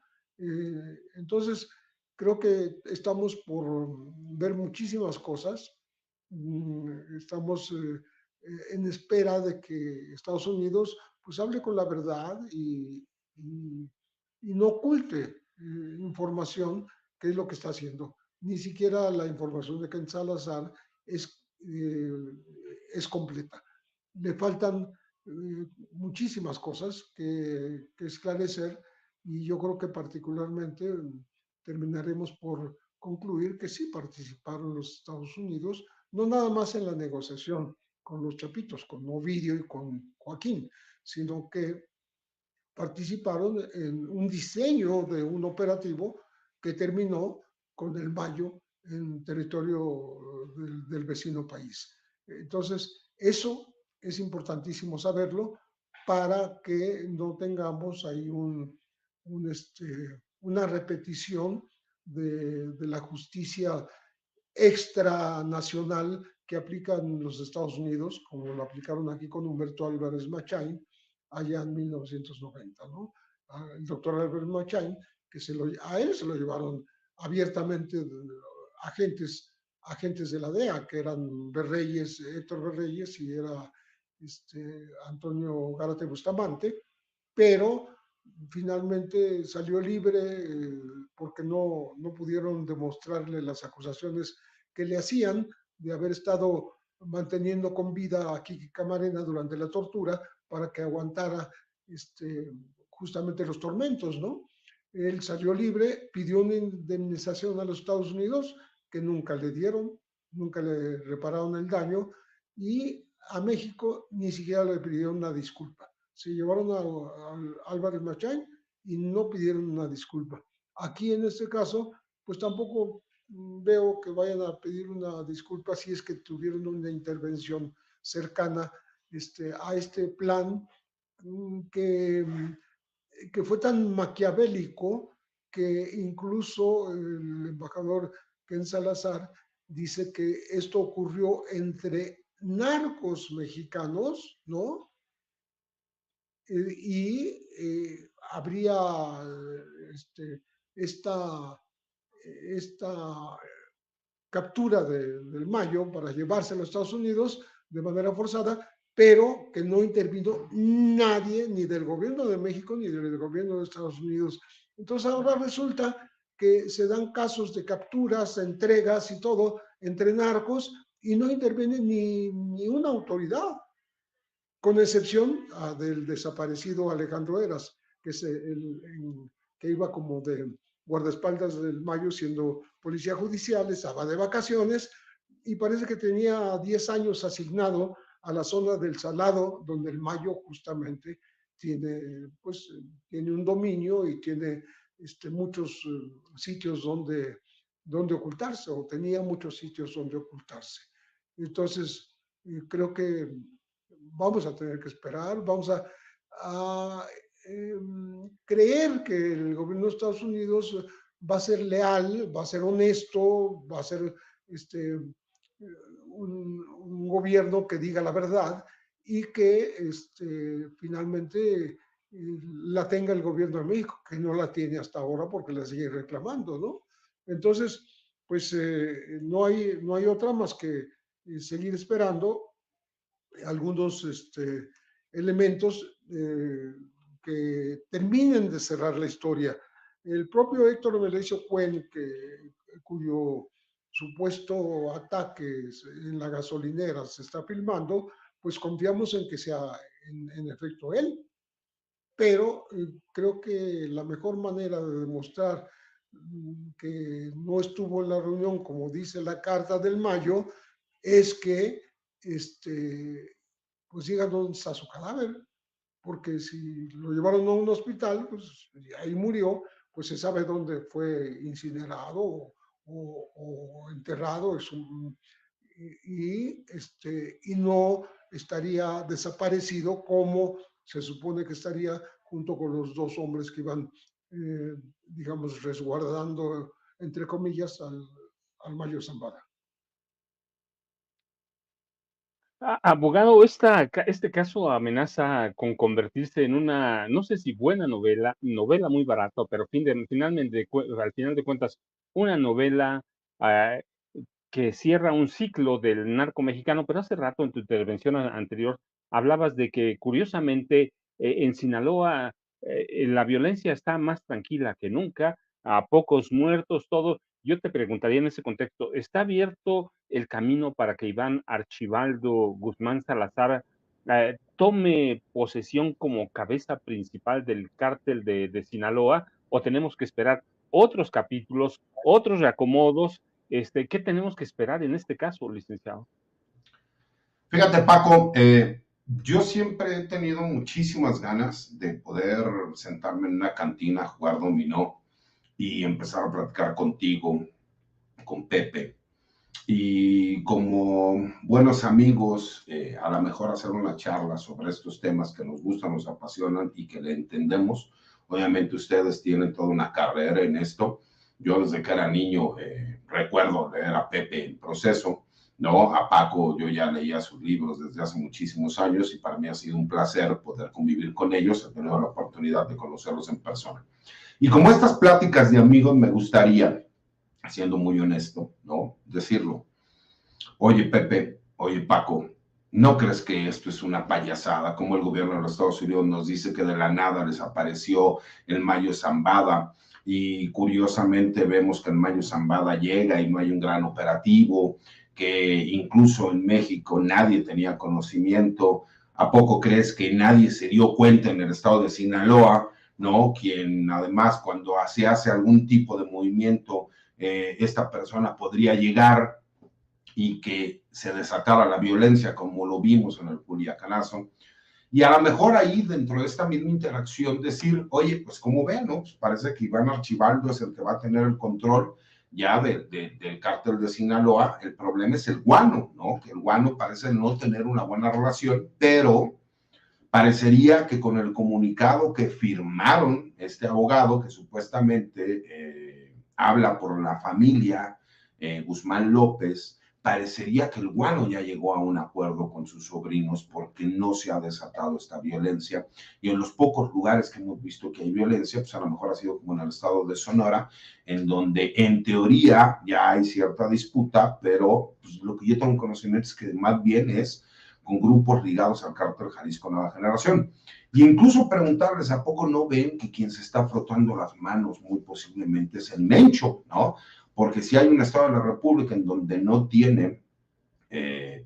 Entonces, creo que estamos por ver muchísimas cosas. Estamos en espera de que Estados Unidos pues hable con la verdad y no oculte información, que es lo que está haciendo. Ni siquiera la información de Ken Salazar es completa. Le faltan muchísimas cosas que esclarecer, y yo creo que particularmente terminaremos por concluir que sí participaron los Estados Unidos, no nada más en la negociación con los chapitos, con Ovidio y con Joaquín, sino que participaron en un diseño de un operativo que terminó con el Mayo en territorio del vecino país. Entonces, eso es importantísimo saberlo para que no tengamos ahí una repetición de la justicia extranacional que aplican los Estados Unidos, como lo aplicaron aquí con Humberto Álvarez Machain allá en 1990, ¿no? El doctor Álvarez Machain, a él se lo llevaron abiertamente agentes de la DEA, que eran Héctor Berreyes y era Antonio Gárate Bustamante, pero finalmente salió libre porque no pudieron demostrarle las acusaciones que le hacían de haber estado manteniendo con vida a Kiki Camarena durante la tortura para que aguantara justamente los tormentos, ¿no? Él salió libre, pidió una indemnización a los Estados Unidos que nunca le dieron, nunca le repararon el daño, y a México ni siquiera le pidieron una disculpa. Se llevaron a Álvarez Machain y no pidieron una disculpa. Aquí en este caso, pues tampoco veo que vayan a pedir una disculpa si es que tuvieron una intervención cercana a este plan que, que fue tan maquiavélico que incluso el embajador Ken Salazar dice que esto ocurrió entre narcos mexicanos, ¿no? Habría esta, esta captura del Mayo para llevarse a los Estados Unidos de manera forzada, pero que no intervino nadie, ni del gobierno de México, ni del gobierno de Estados Unidos. Entonces ahora resulta que se dan casos de capturas, entregas y todo entre narcos, y no interviene ni una autoridad, con excepción del desaparecido Alejandro Eras, que iba como de guardaespaldas del Mayo siendo policía judicial, estaba de vacaciones y parece que tenía 10 años asignado a la zona del Salado, donde el Mayo justamente tiene un dominio y tiene muchos sitios donde ocultarse, o tenía muchos sitios donde ocultarse. Entonces, creo que vamos a tener que esperar, vamos a creer que el gobierno de Estados Unidos va a ser leal, va a ser honesto, va a ser un gobierno que diga la verdad, y que finalmente la tenga el gobierno de México, que no la tiene hasta ahora porque la sigue reclamando, ¿no? Entonces, pues no hay otra más que seguir esperando algunos elementos que terminen de cerrar la historia. El propio Héctor Melesio Cuen, cuyo supuesto ataque en la gasolinera se está filmando, pues confiamos en que sea en efecto él, pero creo que la mejor manera de demostrar que no estuvo en la reunión, como dice la carta del Mayo, es que pues digan dónde está su cadáver, porque si lo llevaron a un hospital, pues ahí murió, pues se sabe dónde fue incinerado o enterrado, y no estaría desaparecido como se supone que estaría junto con los dos hombres que iban, digamos, resguardando, entre comillas, al Mayo Zambada. Abogado, este caso amenaza con convertirse en una, no sé si buena novela muy barata, pero al final de cuentas, una novela ah, que cierra un ciclo del narco mexicano. Pero hace rato en tu intervención anterior hablabas de que curiosamente en Sinaloa la violencia está más tranquila que nunca, a pocos muertos, todo. Yo te preguntaría en ese contexto, ¿está abierto el camino para que Iván Archibaldo Guzmán Salazar tome posesión como cabeza principal del cártel de Sinaloa, o tenemos que esperar otros capítulos, otros reacomodos? ¿Qué tenemos que esperar en este caso, licenciado? Fíjate, Paco, yo siempre he tenido muchísimas ganas de poder sentarme en una cantina, jugar dominó y empezar a platicar contigo, con Pepe. Y como buenos amigos, a lo mejor hacer una charla sobre estos temas que nos gustan, nos apasionan y que le entendemos. Obviamente ustedes tienen toda una carrera en esto. Yo desde que era niño recuerdo leer a Pepe en Proceso, ¿no? A Paco yo ya leía sus libros desde hace muchísimos años y para mí ha sido un placer poder convivir con ellos. He tenido la oportunidad de conocerlos en persona. Y como estas pláticas de amigos me gustaría, siendo muy honesto, ¿no? Decirlo. Oye, Pepe, oye, Paco, ¿no crees que esto es una payasada? Como el gobierno de los Estados Unidos nos dice que de la nada les apareció el Mayo Zambada y curiosamente vemos que el Mayo Zambada llega y no hay un gran operativo, que incluso en México nadie tenía conocimiento. ¿A poco crees que nadie se dio cuenta en el estado de Sinaloa, ¿no? Quien además cuando se hace algún tipo de movimiento, esta persona podría llegar y que se desatara la violencia como lo vimos en el Culiacanazo. Y a lo mejor ahí dentro de esta misma interacción decir, oye, pues como ven, ¿no? Pues parece que Iván Archibaldo es el que va a tener el control ya del cártel de Sinaloa. El problema es el guano, ¿no? Que el guano parece no tener una buena relación, pero parecería que con el comunicado que firmaron este abogado, que supuestamente habla por la familia Guzmán López, parecería que el guano ya llegó a un acuerdo con sus sobrinos porque no se ha desatado esta violencia. Y en los pocos lugares que hemos visto que hay violencia, pues a lo mejor ha sido como en el estado de Sonora, en donde en teoría ya hay cierta disputa, pero pues, lo que yo tengo conocimiento es que más bien es con grupos ligados al cártel Jalisco Nueva Generación. Y incluso preguntarles, ¿a poco no ven que quien se está frotando las manos muy posiblemente es el Mencho, ¿no? Porque si hay un estado de la República en donde no tiene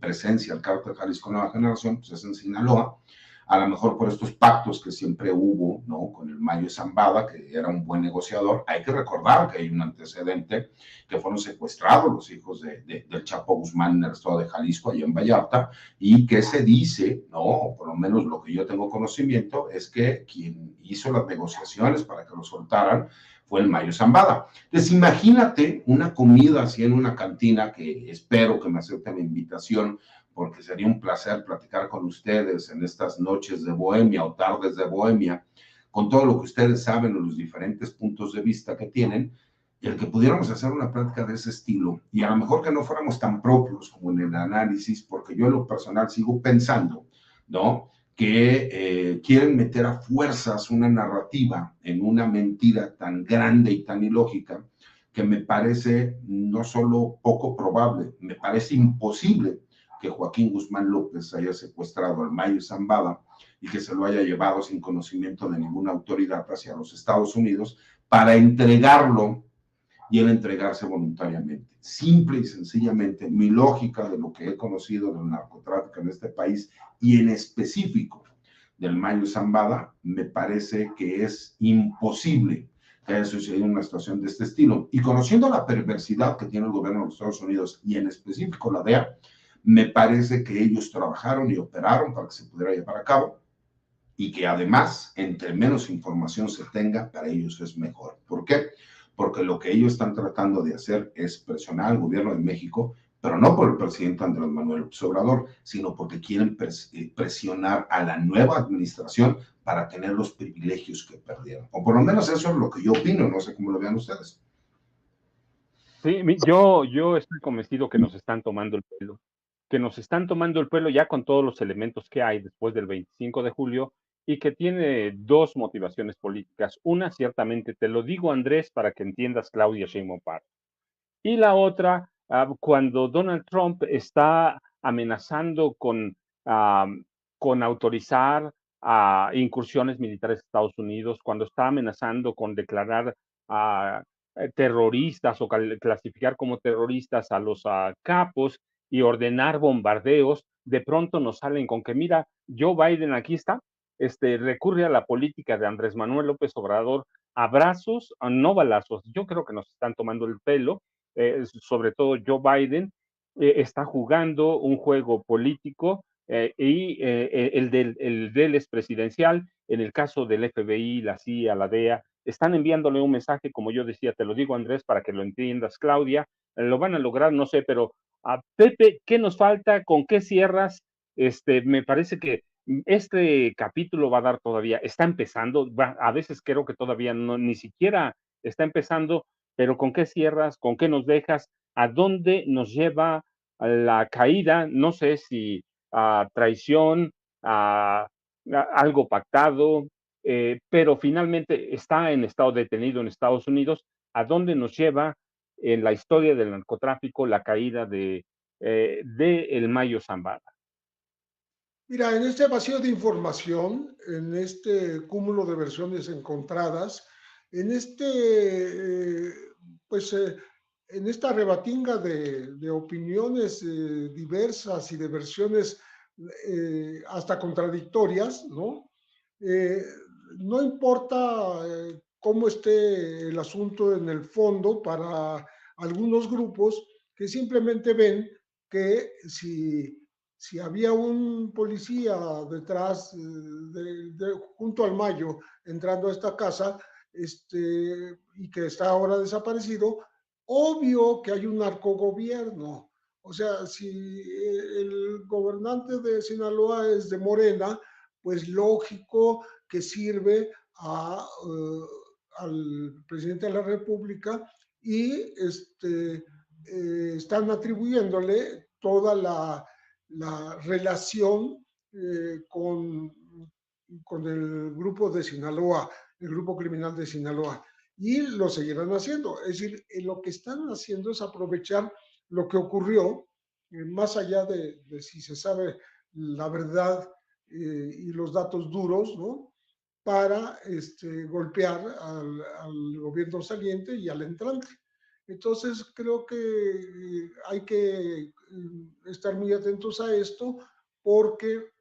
presencia el cártel Jalisco Nueva Generación, pues es en Sinaloa, a lo mejor por estos pactos que siempre hubo, ¿no? Con el Mayo Zambada, que era un buen negociador. Hay que recordar que hay un antecedente, que fueron secuestrados los hijos del Chapo Guzmán en el estado de Jalisco, allá en Vallarta, y que se dice, ¿no? O por lo menos lo que yo tengo conocimiento, es que quien hizo las negociaciones para que lo soltaran fue el Mayo Zambada. Entonces, imagínate una comida así en una cantina, que espero que me acepten la invitación, porque sería un placer platicar con ustedes en estas noches de bohemia o tardes de bohemia, con todo lo que ustedes saben o los diferentes puntos de vista que tienen, y el que pudiéramos hacer una plática de ese estilo, y a lo mejor que no fuéramos tan propios como en el análisis, porque yo en lo personal sigo pensando ¿no? Que quieren meter a fuerzas una narrativa en una mentira tan grande y tan ilógica que me parece no solo poco probable, me parece imposible que Joaquín Guzmán López haya secuestrado al Mayo Zambada y que se lo haya llevado sin conocimiento de ninguna autoridad hacia los Estados Unidos para entregarlo y el entregarse voluntariamente. Simple y sencillamente, mi lógica de lo que he conocido del narcotráfico en este país y en específico del Mayo Zambada, me parece que es imposible que haya sucedido una situación de este estilo. Y conociendo la perversidad que tiene el gobierno de los Estados Unidos y en específico la DEA, me parece que ellos trabajaron y operaron para que se pudiera llevar a cabo y que además, entre menos información se tenga, para ellos es mejor. ¿Por qué? Porque lo que ellos están tratando de hacer es presionar al gobierno de México, pero no por el presidente Andrés Manuel López Obrador, sino porque quieren presionar a la nueva administración para tener los privilegios que perdieron. O por lo menos eso es lo que yo opino, no sé cómo lo vean ustedes. Sí, yo estoy convencido que nos están tomando el pelo, que nos están tomando el pelo ya con todos los elementos que hay después del 25 de julio y que tiene dos motivaciones políticas. Una, ciertamente, te lo digo, Andrés, para que entiendas, Claudia Sheinbaum Pardo. Y la otra, cuando Donald Trump está amenazando con autorizar incursiones militares a Estados Unidos, cuando está amenazando con declarar a terroristas o clasificar como terroristas a los capos y ordenar bombardeos, de pronto nos salen con que, mira, Joe Biden aquí está, recurre a la política de Andrés Manuel López Obrador, abrazos, no balazos. Yo creo que nos están tomando el pelo, sobre todo Joe Biden, está jugando un juego político y el del es presidencial. En el caso del FBI, la CIA, la DEA, están enviándole un mensaje, como yo decía, te lo digo, Andrés, para que lo entiendas, Claudia. Lo van a lograr, no sé, pero a Pepe, ¿qué nos falta? ¿Con qué cierras? Me parece que este capítulo va a dar todavía, está empezando, a veces creo que todavía no, ni siquiera está empezando, pero ¿con qué cierras? ¿Con qué nos dejas? ¿A dónde nos lleva la caída? No sé si a traición, a algo pactado, pero finalmente está en estado detenido en Estados Unidos. ¿A dónde nos lleva en la historia del narcotráfico la caída de el Mayo Zambada? Mira, en este vacío de información, en este cúmulo de versiones encontradas, en pues, en esta rebatinga de opiniones diversas y de versiones hasta contradictorias, ¿no? Eh, no importa cómo esté el asunto en el fondo para algunos grupos que simplemente ven que si había un policía detrás, junto al Mayo, entrando a esta casa, y que está ahora desaparecido, obvio que hay un narcogobierno. O sea, si el gobernante de Sinaloa es de Morena, pues lógico que sirve al presidente de la República y están atribuyéndole toda la relación con el grupo de Sinaloa, el grupo criminal de Sinaloa. Y lo seguirán haciendo. Es decir, lo que están haciendo es aprovechar lo que ocurrió, más allá de si se sabe la verdad y los datos duros, ¿no? Para golpear al gobierno saliente y al entrante. Entonces, creo que hay que estar muy atentos a esto porque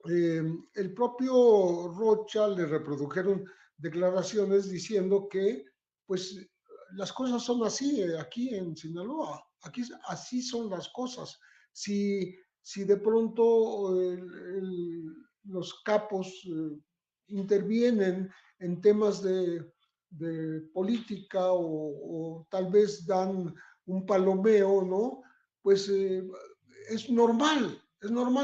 el propio Rocha le reprodujeron declaraciones diciendo que, pues, las cosas son así aquí en Sinaloa, aquí así son las cosas. Si de pronto los capos intervienen en temas de política o tal vez dan un palomeo, ¿no? Pues es normal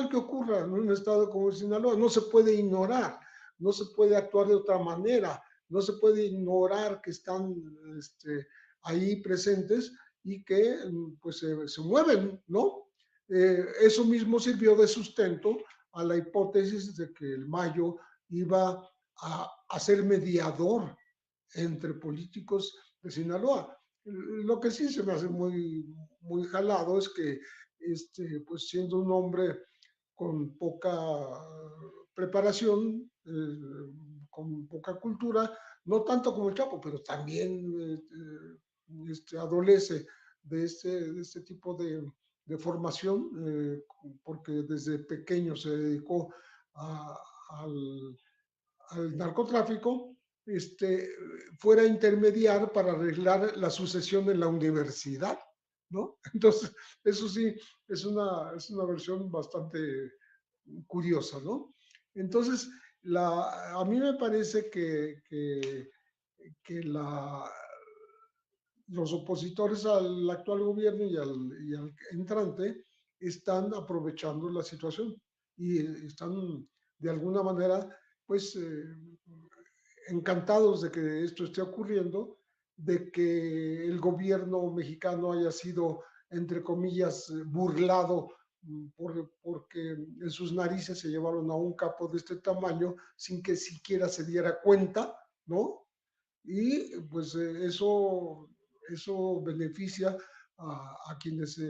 que ocurra en un estado como Sinaloa, no se puede ignorar, no se puede actuar de otra manera, no se puede ignorar que están ahí presentes y que pues se mueven, ¿no? Eso mismo sirvió de sustento a la hipótesis de que el Mayo iba a ser mediador entre políticos de Sinaloa. Lo que sí se me hace muy jalado es que, pues siendo un hombre con poca preparación, con poca cultura, no tanto como el Chapo, pero también adolece de este tipo de formación, porque desde pequeño se dedicó al narcotráfico, fuera a intermediar para arreglar la sucesión en la universidad, ¿no? Entonces, eso sí, es una versión bastante curiosa, ¿no? Entonces, a mí me parece que los opositores al actual gobierno y al entrante están aprovechando la situación y están de alguna manera, pues, encantados de que esto esté ocurriendo, de que el gobierno mexicano haya sido, entre comillas, burlado porque en sus narices se llevaron a un capo de este tamaño sin que siquiera se diera cuenta, ¿no? Y pues eso beneficia a quienes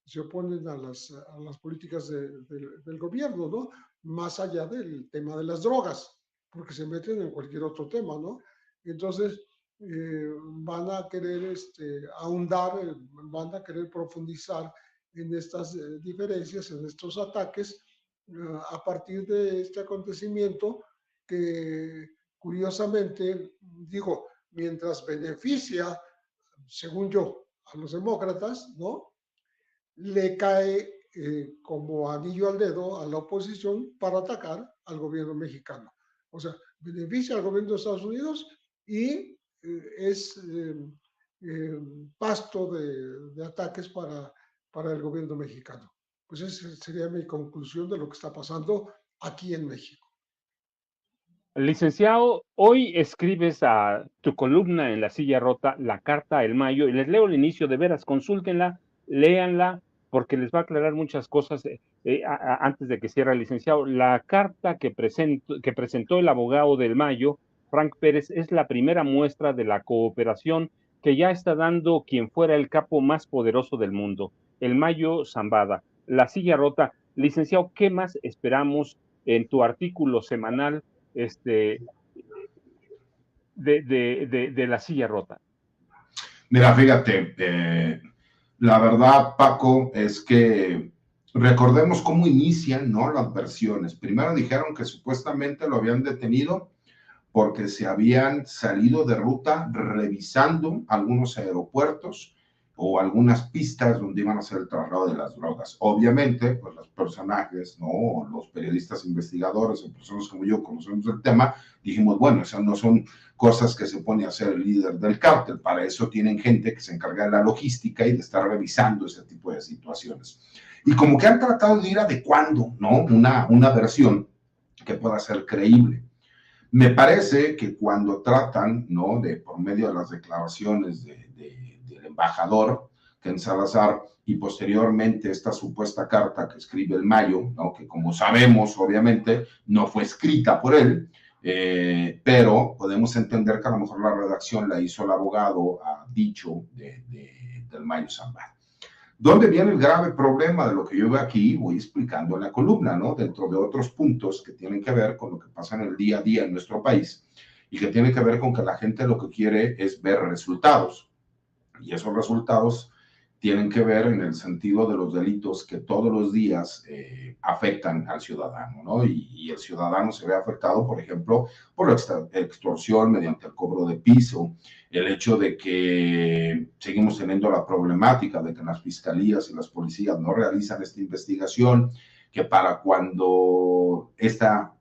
se oponen a las políticas del gobierno, ¿no? Más allá del tema de las drogas, porque se meten en cualquier otro tema, ¿no? Entonces, van a querer ahondar, van a querer profundizar en estas diferencias, en estos ataques, a partir de este acontecimiento que curiosamente, digo, mientras beneficia, según yo, a los demócratas, ¿no? Le cae como anillo al dedo a la oposición para atacar al gobierno mexicano. O sea, beneficia al gobierno de Estados Unidos y es pasto de ataques para el gobierno mexicano. Pues esa sería mi conclusión de lo que está pasando aquí en México. Licenciado, hoy escribes a tu columna en La Silla Rota, La Carta El Mayo, y les leo el inicio, de veras, consúltenla, léanla, porque les va a aclarar muchas cosas antes de que cierre el licenciado. La carta que presentó el abogado del Mayo, Frank Pérez, es la primera muestra de la cooperación que ya está dando quien fuera el capo más poderoso del mundo, el Mayo Zambada. La Silla Rota. Licenciado, ¿qué más esperamos en tu artículo semanal de La Silla Rota? Mira, fíjate, la verdad, Paco, es que recordemos cómo inician, ¿no?, las versiones. Primero dijeron que supuestamente lo habían detenido porque se habían salido de ruta revisando algunos aeropuertos o algunas pistas donde iban a hacer el traslado de las drogas. Obviamente, pues los personajes, ¿no?, los periodistas investigadores o personas como yo conocemos el tema, dijimos, bueno, esas no son cosas que se pone a hacer el líder del cártel, para eso tienen gente que se encarga de la logística y de estar revisando ese tipo de situaciones. Y como que han tratado de ir adecuando, ¿no?, una versión que pueda ser creíble. Me parece que cuando tratan, ¿no?, de por medio de las declaraciones del embajador Ken Salazar y posteriormente esta supuesta carta que escribe el Mayo, ¿no?, que como sabemos, obviamente, no fue escrita por él, pero podemos entender que a lo mejor la redacción la hizo el abogado a dicho del Mayo Zambada. ¿Dónde viene el grave problema de lo que yo veo aquí? Voy explicando en la columna, ¿no?, dentro de otros puntos que tienen que ver con lo que pasa en el día a día en nuestro país y que tiene que ver con que la gente lo que quiere es ver resultados. Y esos resultados tienen que ver en el sentido de los delitos que todos los días afectan al ciudadano, ¿no? Y el ciudadano se ve afectado, por ejemplo, por la extorsión mediante el cobro de piso, el hecho de que seguimos teniendo la problemática de que las fiscalías y las policías no realizan esta investigación, que para cuando esta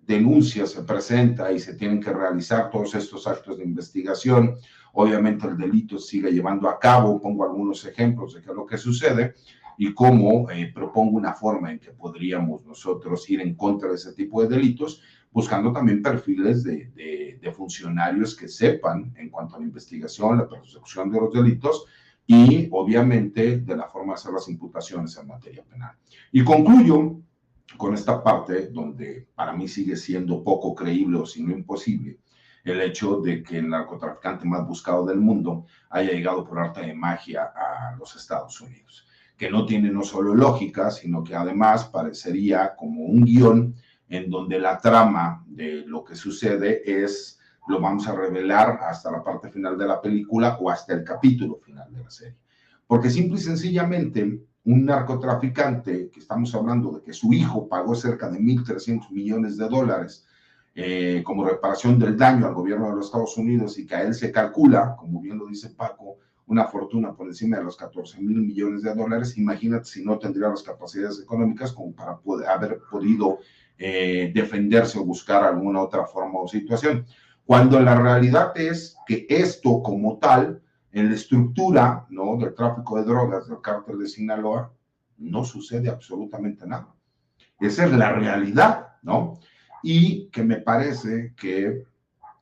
denuncia se presenta y se tienen que realizar todos estos actos de investigación, obviamente el delito sigue llevando a cabo. Pongo algunos ejemplos de qué es lo que sucede y cómo propongo una forma en que podríamos nosotros ir en contra de ese tipo de delitos, buscando también perfiles de funcionarios que sepan en cuanto a la investigación, la persecución de los delitos y obviamente de la forma de hacer las imputaciones en materia penal. Y concluyo con esta parte donde para mí sigue siendo poco creíble o si no imposible el hecho de que el narcotraficante más buscado del mundo haya llegado por arte de magia a los Estados Unidos, que no tiene no solo lógica, sino que además parecería como un guión en donde la trama de lo que sucede es, lo vamos a revelar hasta la parte final de la película o hasta el capítulo final de la serie. Porque simple y sencillamente un narcotraficante, que estamos hablando de que su hijo pagó cerca de $1.300 millones como reparación del daño al gobierno de los Estados Unidos y que a él se calcula, como bien lo dice Paco, una fortuna por encima de los $14 mil millones, imagínate si no tendría las capacidades económicas como para haber podido defenderse o buscar alguna otra forma o situación. Cuando la realidad es que esto como tal, en la estructura, ¿no?, del tráfico de drogas del cártel de Sinaloa, no sucede absolutamente nada. Esa es la realidad, ¿no? Y que me parece que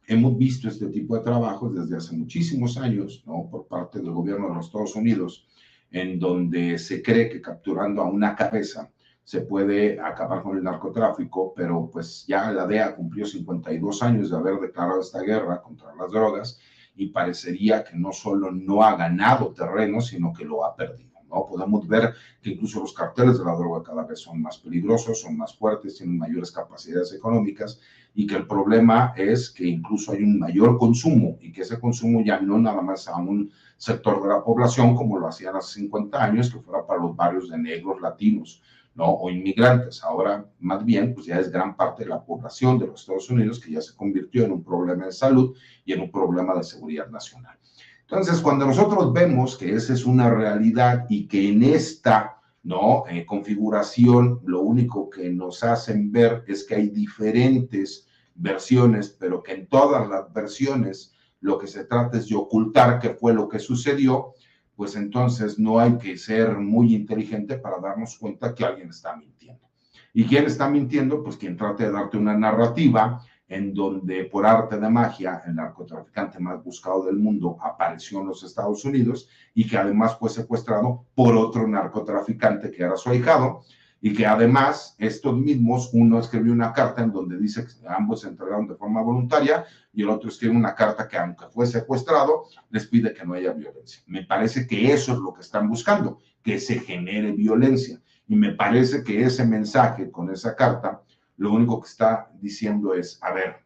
hemos visto este tipo de trabajos desde hace muchísimos años, ¿no?, por parte del gobierno de los Estados Unidos, en donde se cree que capturando a una cabeza se puede acabar con el narcotráfico, pero pues ya la DEA cumplió 52 años de haber declarado esta guerra contra las drogas y parecería que no solo no ha ganado terreno, sino que lo ha perdido, ¿no? Podemos ver que incluso los carteles de la droga cada vez son más peligrosos, son más fuertes, tienen mayores capacidades económicas y que el problema es que incluso hay un mayor consumo y que ese consumo ya no nada más a un sector de la población como lo hacían hace 50 años, que fuera para los barrios de negros, latinos, ¿no?, o inmigrantes. Ahora, más bien, pues ya es gran parte de la población de los Estados Unidos que ya se convirtió en un problema de salud y en un problema de seguridad nacional. Entonces, cuando nosotros vemos que esa es una realidad y que en esta, ¿no?, configuración, lo único que nos hacen ver es que hay diferentes versiones, pero que en todas las versiones lo que se trata es de ocultar qué fue lo que sucedió, pues entonces no hay que ser muy inteligente para darnos cuenta que alguien está mintiendo. ¿Y quién está mintiendo? Pues quien trate de darte una narrativa en donde por arte de magia el narcotraficante más buscado del mundo apareció en los Estados Unidos y que además fue secuestrado por otro narcotraficante que era su ahijado y que además estos mismos, uno escribió una carta en donde dice que ambos se entregaron de forma voluntaria y el otro escribe una carta que aunque fue secuestrado, les pide que no haya violencia. Me parece que eso es lo que están buscando, que se genere violencia. Y me parece que ese mensaje con esa carta, lo único que está diciendo es, a ver,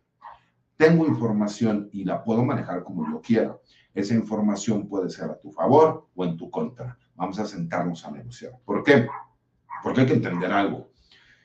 tengo información y la puedo manejar como yo quiera. Esa información puede ser a tu favor o en tu contra. Vamos a sentarnos a negociar. ¿Por qué? Porque hay que entender algo.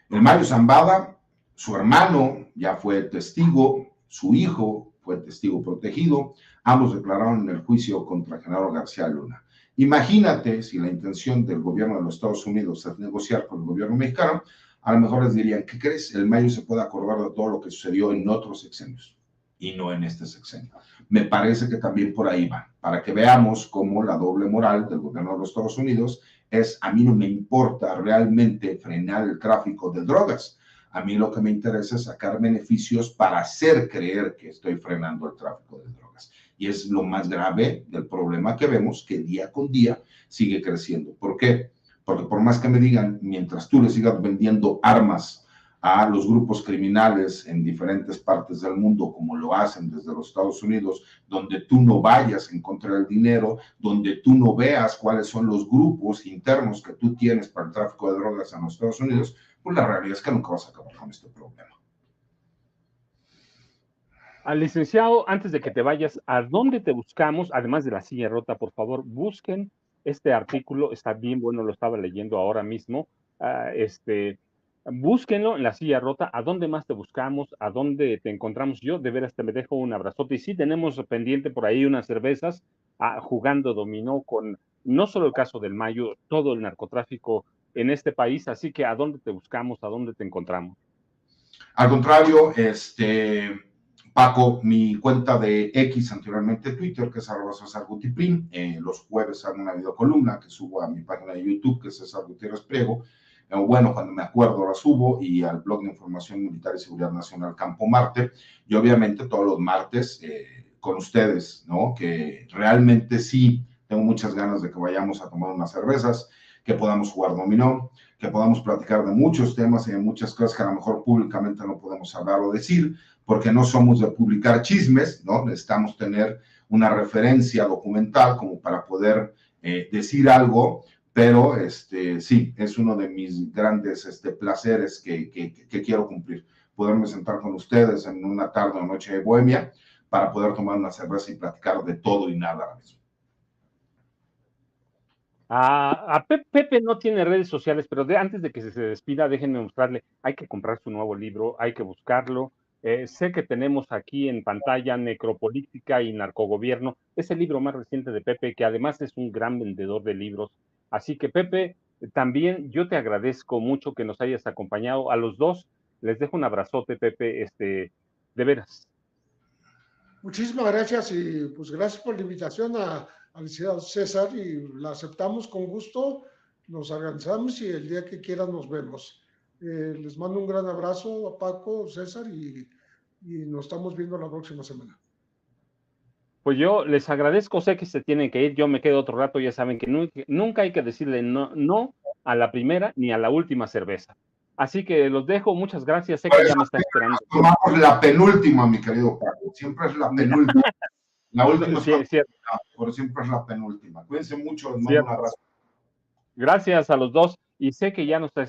El Mayo Zambada, su hermano ya fue testigo, su hijo fue testigo protegido, ambos declararon en el juicio contra Genaro García Luna. Imagínate si la intención del gobierno de los Estados Unidos es negociar con el gobierno mexicano, a lo mejor les dirían, ¿qué crees? El Mayo se puede acordar de todo lo que sucedió en otros sexenios y no en este sexenio. Me parece que también por ahí va, para que veamos cómo la doble moral del gobierno de los Estados Unidos es, a mí no me importa realmente frenar el tráfico de drogas, a mí lo que me interesa es sacar beneficios para hacer creer que estoy frenando el tráfico de drogas. Y es lo más grave del problema que vemos, que día con día sigue creciendo. ¿Por qué? Porque por más que me digan, mientras tú le sigas vendiendo armas a los grupos criminales en diferentes partes del mundo, como lo hacen desde los Estados Unidos, donde tú no vayas en contra del dinero, donde tú no veas cuáles son los grupos internos que tú tienes para el tráfico de drogas en los Estados Unidos, pues la realidad es que nunca vas a acabar con este problema. Al licenciado, antes de que te vayas, ¿a dónde te buscamos? Además de La Silla Rota, por favor, busquen este artículo, está bien bueno, lo estaba leyendo ahora mismo. Búsquenlo en La Silla Rota. ¿A dónde más te buscamos? ¿A dónde te encontramos? Yo de veras te me dejo un abrazote. Y sí, tenemos pendiente por ahí unas cervezas jugando dominó con no solo el caso del Mayo, todo el narcotráfico en este país. Así que ¿a dónde te buscamos? ¿A dónde te encontramos? Al contrario, Paco, mi cuenta de X, anteriormente Twitter, que es @CesarGutiPrim, los jueves hago una videocolumna que subo a mi página de YouTube, que es César Gutiérrez Priego. Bueno, cuando me acuerdo la subo, y al blog de Información Militar y Seguridad Nacional Campo Marte, y obviamente todos los martes con ustedes, ¿no? Que realmente sí tengo muchas ganas de que vayamos a tomar unas cervezas. que podamos jugar dominó, que podamos platicar de muchos temas y de muchas cosas que a lo mejor públicamente no podemos hablar o decir, porque no somos de publicar chismes, ¿no? Necesitamos tener una referencia documental como para poder decir algo, pero sí, es uno de mis grandes placeres que quiero cumplir, poderme sentar con ustedes en una tarde o noche de bohemia para poder tomar una cerveza y platicar de todo y nada a la vez. Pepe no tiene redes sociales, pero antes de que se despida, déjenme mostrarle, hay que comprar su nuevo libro, hay que buscarlo. Sé que tenemos aquí en pantalla Necropolítica y Narcogobierno, es el libro más reciente de Pepe, que además es un gran vendedor de libros. Así que Pepe, también yo te agradezco mucho que nos hayas acompañado. A los dos les dejo un abrazote, Pepe, de veras. Muchísimas gracias y pues gracias por la invitación al licenciado César y la aceptamos con gusto, nos organizamos y el día que quieran nos vemos. Les mando un gran abrazo a Paco, César y nos estamos viendo la próxima semana. Pues yo les agradezco, sé que se tienen que ir, yo me quedo otro rato, ya saben que nunca hay que decirle no a la primera ni a la última cerveza. Así que los dejo, muchas gracias, sé que ya me está esperando. Tomamos la penúltima, mi querido Paco, siempre es la penúltima. La última sí, es cierto. Pero siempre es la penúltima. Cuídense mucho, les mando un abrazo. Gracias a los dos, y sé que ya no está